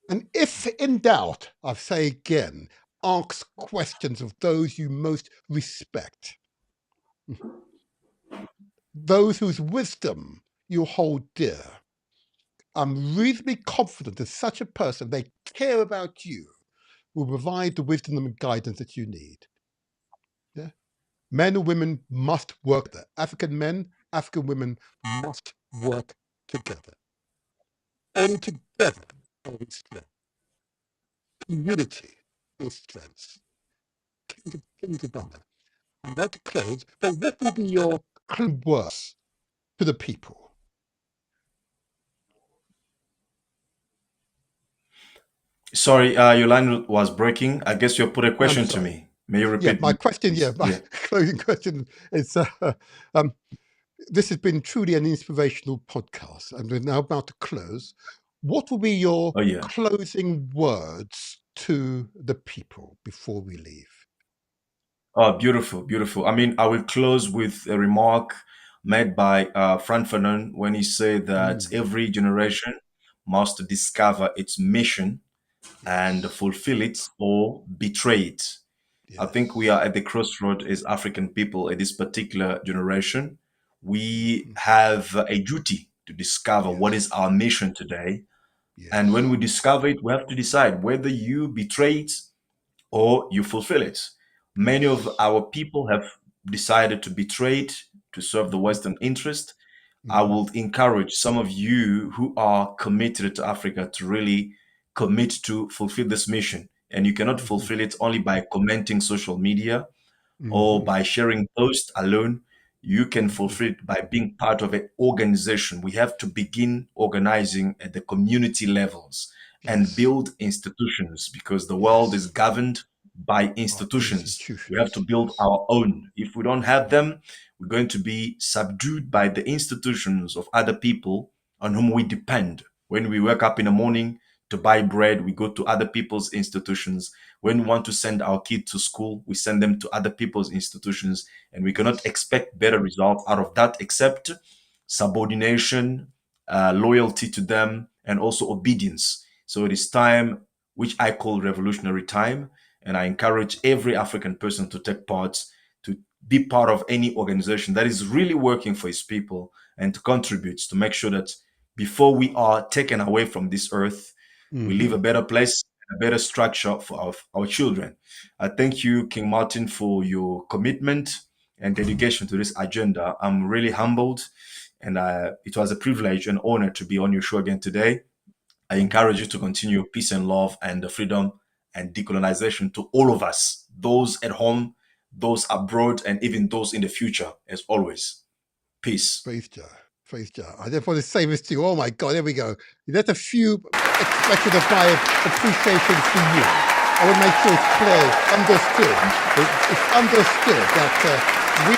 And if in doubt, I say again, ask questions of those you most respect, those whose wisdom you hold dear. I'm reasonably confident that such a person, they care about you, will provide the wisdom and guidance that you need. Yeah? Men and women must work there. African men, African women must work together. Only together are we strength. Unity is strength. King's abundant. And that close, but what will be your words to the people? Sorry, your line was breaking. I guess you put a I'm question to sorry. me. May you Yeah, repeat, my question, please? my Yeah. closing question is, this has been truly an inspirational podcast, and we're now about to close. What will be your Oh, yeah. closing words to the people before we leave? Oh, beautiful, beautiful. I mean, I will close with a remark made by Frank Fanon when he said that Mm, every generation must discover its mission and yes, fulfill it or betray it. I think we yes, are at the crossroad as African people at this particular generation. We mhm, have a duty to discover what is yes, our mission today. And when yes, we discover it, we have to decide whether you betray it or you fulfill it. Many of yes. our people have decided to betray it to serve the Western interest. I Mm-hmm. would encourage some of you who are committed to Africa to really commit to fulfill this mission. And you cannot Mm-hmm. fulfill it only by commenting social media or Mm-hmm. by sharing posts alone. You can Mm-hmm. fulfill it by being part of an organization. We have to begin organizing at the community levels and Yes, build institutions because the world is yes. governed by Our institutions. We have to institutions, build yes. our own. If we don't have them, we're going to be subdued by the institutions of other people on whom we depend. When we wake up in the morning to buy bread, we go to other people's institutions. When we want to send our kid to school, we send them to other people's institutions, and we cannot Yes, expect better results out of that except subordination, loyalty to them, and also obedience. So it is time, which I call revolutionary time, and I encourage every African person to take part, to be part of any organization that is really working for its people and to contribute to make sure that before we are taken away from this earth, we leave mm-hmm. a better place, a better structure for our children. I thank you, King Martin, for your commitment and dedication to this agenda. I'm really humbled, and it was a privilege and honor to be on your show again today. I encourage you to continue peace and love and the freedom and decolonization to all of us, those at home, those abroad, and even those in the future, as always. Peace. Praise Jah. Praise Jah. I just want to say this to you. Oh my God, there we go. That's a few expressions of my appreciation to you. I want to make sure it's clear, understood. It's understood that we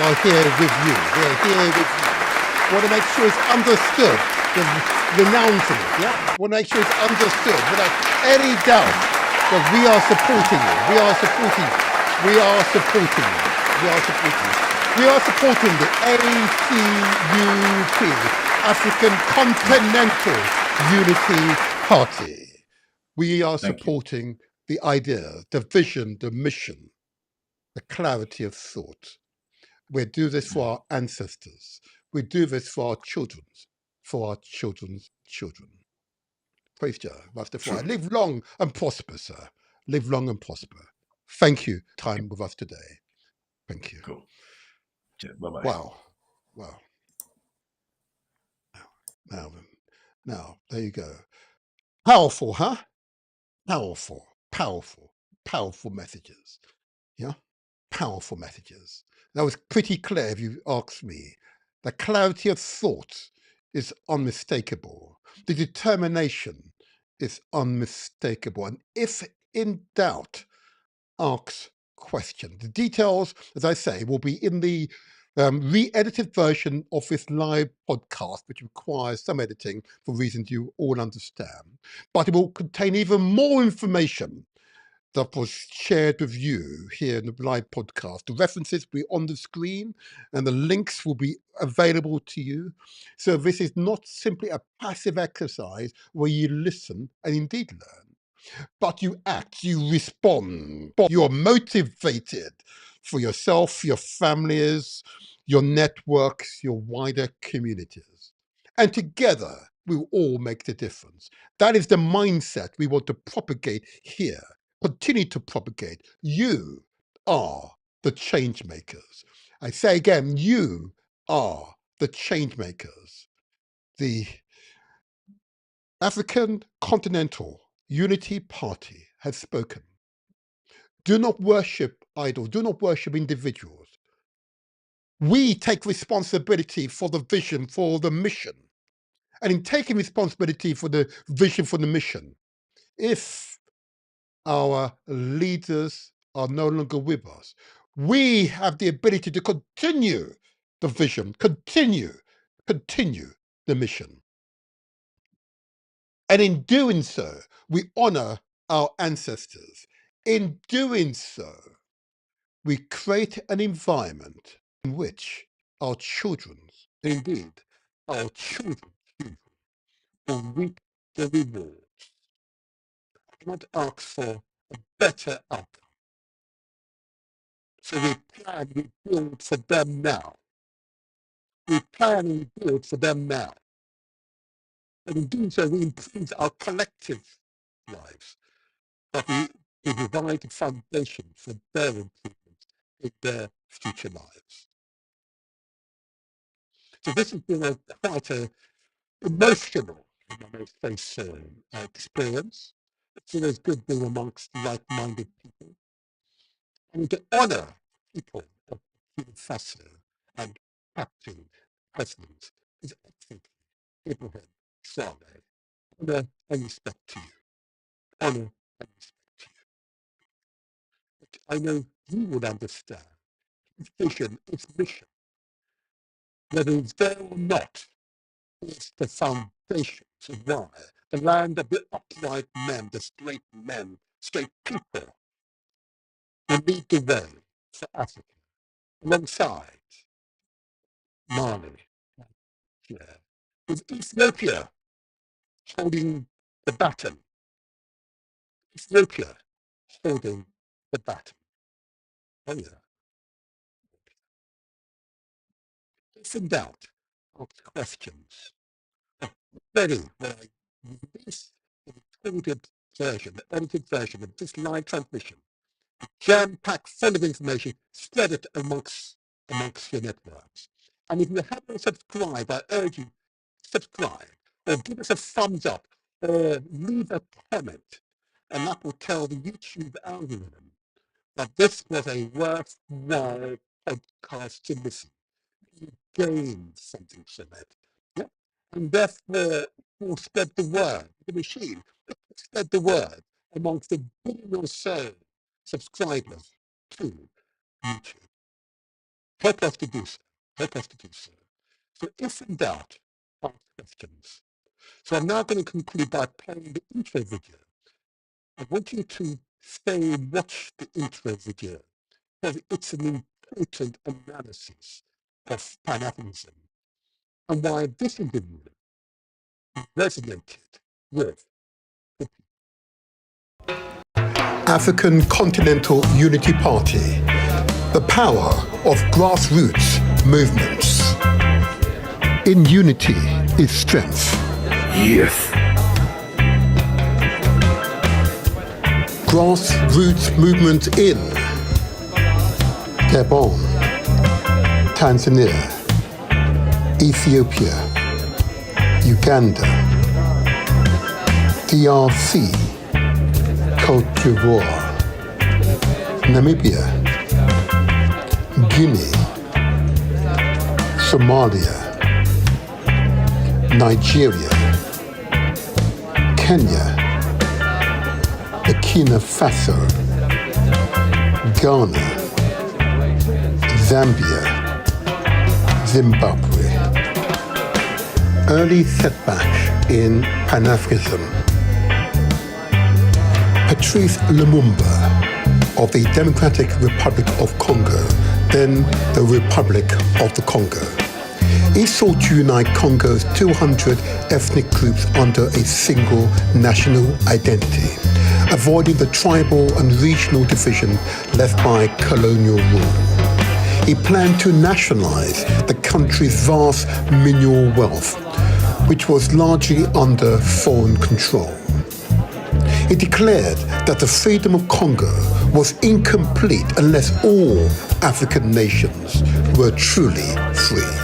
are here with you. We are here with you. I want to make sure it's understood. The renouncing it. Yeah. I want to make sure it's understood without any doubt that we are supporting you. We are supporting you. We are supporting you. We are supporting you. We are supporting the ACUP, African Continental Unity Party. We are Thank you. supporting the idea, the vision, the mission, the clarity of thought. We do this for our ancestors. We do this for our children's children. Praise Jah, Rastafari. True. Live long and prosper, sir. Live long and prosper. Thank you. Time with us today. Thank you. Cool. Yeah, bye-bye. Wow. Now, there you go. Powerful, huh? Powerful messages. Yeah? Powerful messages. That was pretty clear if you ask me. The clarity of thought is unmistakable. The determination is unmistakable. And if in doubt, ask question. The details, as I say, will be in the re-edited version of this live podcast, which requires some editing for reasons you all understand. But it will contain even more information that was shared with you here in the live podcast. The references will be on the screen and the links will be available to you. So this is not simply a passive exercise where you listen and indeed learn, but you act, you respond, you're motivated for yourself, your families, your networks, your wider communities. And together, we will all make the difference. That is the mindset we want to propagate here, continue to propagate. You are the change makers. I say again, you are the change makers. The African Continental Unity Party has spoken. Do not worship idols. Do not worship individuals. We take responsibility for the vision, for the mission. And in taking responsibility for the vision, for the mission, if our leaders are no longer with us, we have the ability to continue the vision, continue the mission. And in doing so, we honor our ancestors. In doing so, we create an environment in which our children, indeed, our children will reap the rewards. I cannot ask for a better outcome. So we plan, we build for them now. We plan and build for them now. And in doing so, we improve our collective lives. But we provide a foundation for their improvement in their future lives. So this has been quite an emotional, I may say so, experience. It's always good being amongst like-minded people. And to honour people of Faso and Captain President is excellent. Abraham Saleh. Honour and respect to you. Honour and respect to you. But I know you would understand his vision, his mission, whether it's there or not, is the foundation of why the land of the upright men, the straight people, will lead the way for Africa, alongside Mali, Nigeria, with Ethiopia holding the baton. Ethiopia holding the baton. Oh yeah. If in doubt, ask questions. Very when I release the recorded version, the edited version of this live transmission, jam-packed full of information, spread it amongst your networks. And if you haven't subscribed, I urge you, subscribe, or give us a thumbs up, or leave a comment, and that will tell the YouTube algorithm that this was a worthwhile podcast to listen. You gain something from it. Yeah? And therefore, will spread the word, the machine, spread the word amongst the billion or so subscribers to YouTube. Help us to do so. Help us to do so. So if in doubt, ask questions. So I'm now going to conclude by playing the intro video. I want you to stay and watch the intro video because it's an important analysis of Pan-Africanism and why this individual resonated with the African Continental Unity Party, the power of grassroots movements. In unity is strength. Youth. Grassroots movement in Gabon, Tanzania, Ethiopia, Uganda, DRC, Côte d'Ivoire, Namibia, Guinea, Somalia, Nigeria, Kenya, Burkina Faso, Ghana, Zambia, Zimbabwe. Early setback in Pan-Africanism. Patrice Lumumba of the Democratic Republic of Congo, then the Republic of the Congo. He sought to unite Congo's 200 ethnic groups under a single national identity, avoiding the tribal and regional division left by colonial rule. He planned to nationalize the country's vast mineral wealth, which was largely under foreign control. He declared that the freedom of Congo was incomplete unless all African nations were truly free.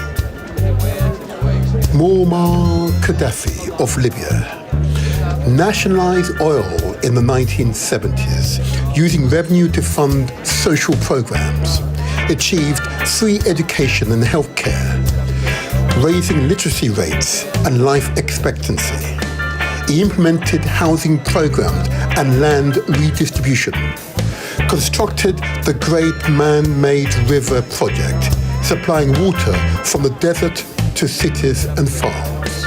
Muammar Gaddafi of Libya nationalized oil in the 1970s, using revenue to fund social programs, achieved free education and healthcare, raising literacy rates and life expectancy. He implemented housing programs and land redistribution, constructed the Great Man-Made River Project, supplying water from the desert to cities and farms,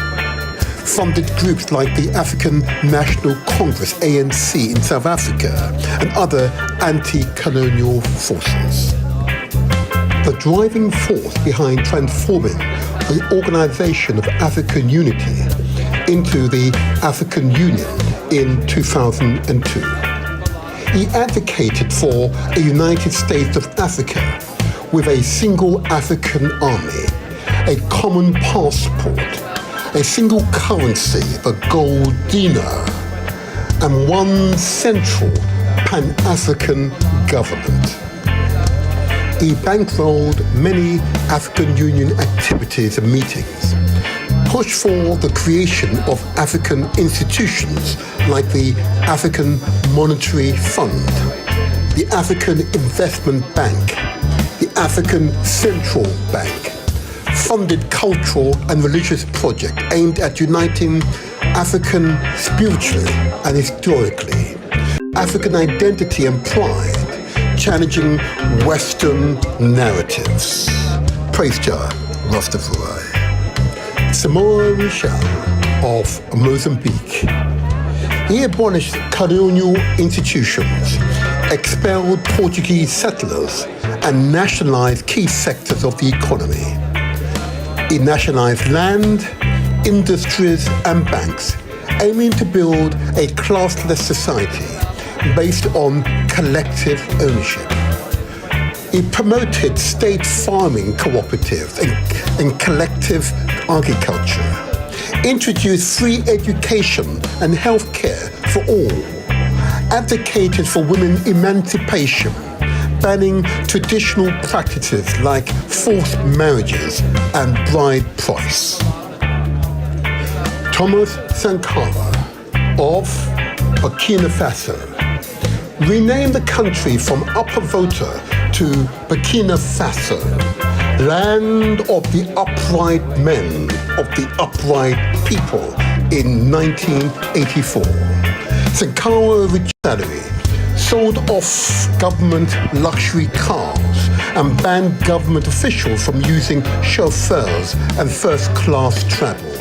funded groups like the African National Congress, ANC, in South Africa, and other anti-colonial forces. The driving force behind transforming the Organization of African Unity into the African Union in 2002. He advocated for a United States of Africa with a single African army, a common passport, a single currency, the gold dinar, and one central Pan-African government. He bankrolled many African Union activities and meetings, pushed for the creation of African institutions like the African Monetary Fund, the African Investment Bank, the African Central Bank, funded cultural and religious projects aimed at uniting African spiritually and historically, African identity and pride, challenging Western narratives. Praise Jah, Rastafari. Samoa Michel of Mozambique. He abolished colonial institutions, expelled Portuguese settlers, and nationalized key sectors of the economy. He nationalized land, industries, and banks, aiming to build a classless society based on collective ownership. He promoted state farming cooperatives and collective agriculture, introduced free education and healthcare for all, advocated for women emancipation, banning traditional practices like forced marriages and bride price. Thomas Sankara of Burkina Faso renamed the country from Upper Volta to Burkina Faso, land of the upright men, of the upright people, in 1984. Sankara rich salary, sold off government luxury cars, and banned government officials from using chauffeurs and first-class travel.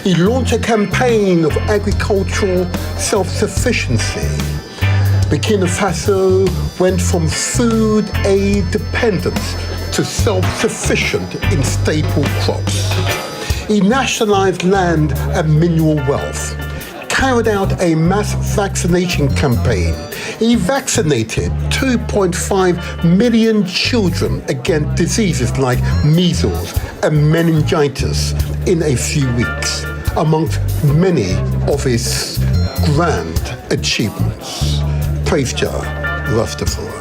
He launched a campaign of agricultural self-sufficiency. Burkina Faso went from food aid dependence to self-sufficient in staple crops. He nationalized land and mineral wealth, carried out a mass vaccination campaign. He vaccinated 2.5 million children against diseases like measles and meningitis, in a few weeks, amongst many of his grand achievements. Praise Jah, Rastafari.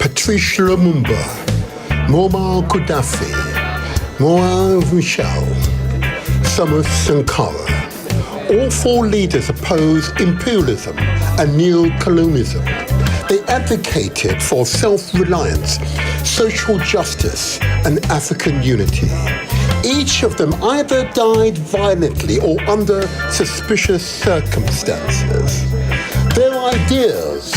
Patrice Lumumba, Muammar Gaddafi, Mohamed Michel, Thomas Sankara. All four leaders opposed imperialism and neo-colonialism. They advocated for self-reliance, social justice, and African unity. Each of them either died violently or under suspicious circumstances. Their ideas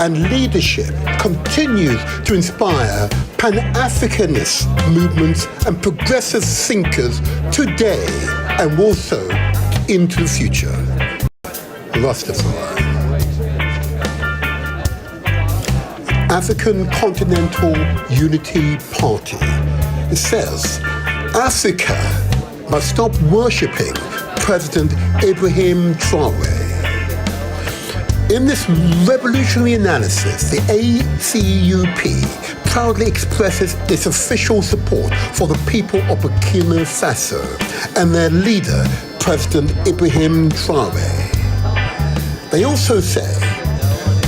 and leadership continues to inspire Pan-Africanist movements and progressive thinkers today and also into the future. Rastafari. African Continental Unity Party. It says, Africa must stop worshipping President Ibrahim Traoré. In this revolutionary analysis, the ACUP proudly expresses its official support for the people of Burkina Faso and their leader, President Ibrahim Traoré. They also say,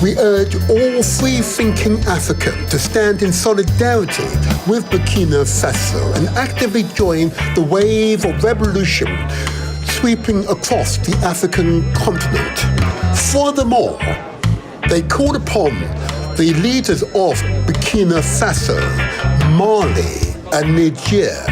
we urge all free-thinking Africans to stand in solidarity with Burkina Faso and actively join the wave of revolution sweeping across the African continent. Furthermore, they called upon the leaders of Burkina Faso, Mali, and Niger,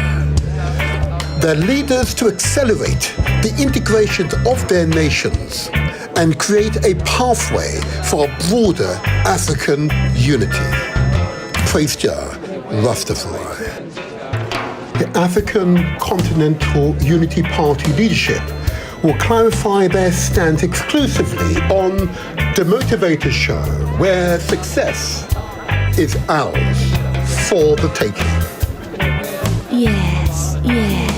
their leaders to accelerate the integration of their nations and create a pathway for a broader African unity. Praise Jah, Rastafari. The African Continental Unity Party leadership will clarify their stance exclusively on The Motivator Show, where success is ours for the taking. Yes, yes.